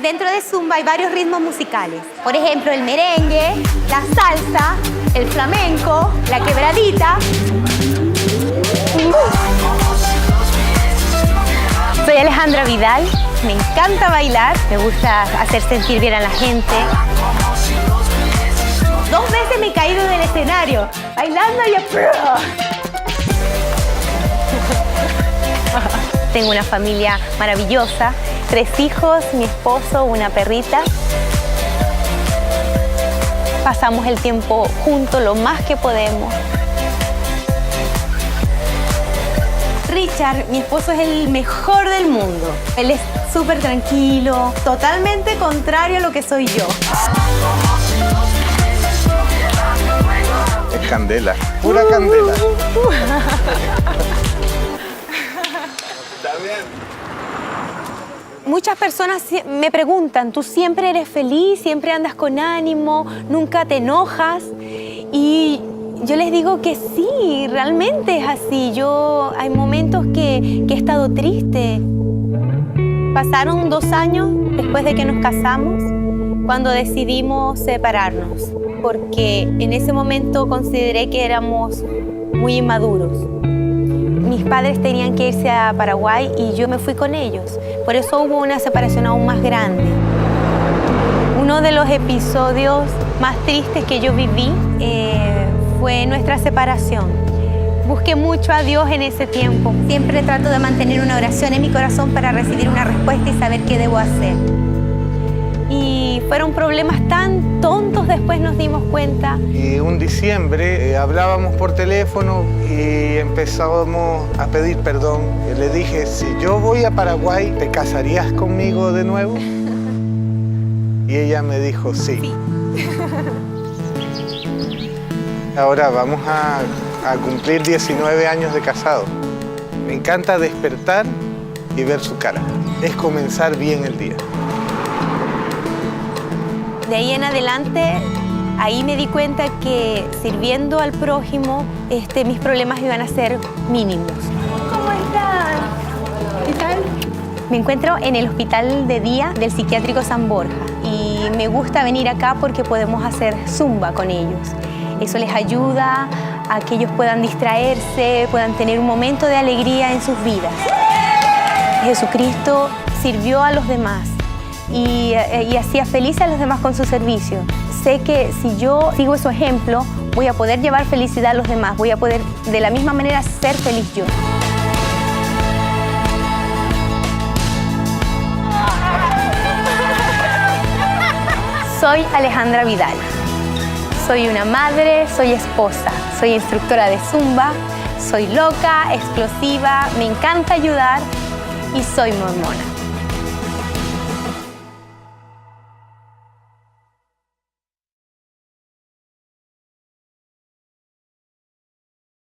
Dentro de Zumba hay varios ritmos musicales. Por ejemplo, el merengue, la salsa, el flamenco, la quebradita. Soy Alejandra Vidal, me encanta bailar, me gusta hacer sentir bien a la gente. 2 veces me he caído del escenario, bailando y... Tengo una familia maravillosa, 3 hijos, mi esposo, una perrita. Pasamos el tiempo juntos lo más que podemos. Richard, mi esposo, es el mejor del mundo. Él es súper tranquilo, totalmente contrario a lo que soy yo. Es candela, pura candela. Muchas personas me preguntan, ¿tú siempre eres feliz, siempre andas con ánimo, nunca te enojas? Y yo les digo que sí, realmente es así. Hay momentos que he estado triste. Pasaron 2 años después de que nos casamos, cuando decidimos separarnos, porque en ese momento consideré que éramos muy inmaduros. Mis padres tenían que irse a Paraguay y yo me fui con ellos. Por eso hubo una separación aún más grande. Uno de los episodios más tristes que yo viví fue nuestra separación. Busqué mucho a Dios en ese tiempo. Siempre trato de mantener una oración en mi corazón para recibir una respuesta y saber qué debo hacer. Y fueron problemas tan tontos, después nos dimos cuenta. Y un diciembre hablábamos por teléfono y empezábamos a pedir perdón. Le dije, si yo voy a Paraguay, ¿te casarías conmigo de nuevo? Y ella me dijo, sí. Ahora vamos a cumplir 19 años de casado. Me encanta despertar y ver su cara. Es comenzar bien el día. De ahí en adelante, ahí me di cuenta que sirviendo al prójimo, mis problemas iban a ser mínimos. ¿Cómo estás? ¿Qué tal? Me encuentro en el hospital de día del psiquiátrico San Borja y me gusta venir acá porque podemos hacer zumba con ellos. Eso les ayuda a que ellos puedan distraerse, puedan tener un momento de alegría en sus vidas. Jesucristo sirvió a los demás y hacía feliz a los demás con su servicio. Sé que si yo sigo su ejemplo, voy a poder llevar felicidad a los demás, voy a poder de la misma manera ser feliz yo. Soy Alejandra Vidal. Soy una madre, soy esposa, soy instructora de Zumba, soy loca, explosiva, me encanta ayudar y soy mormona.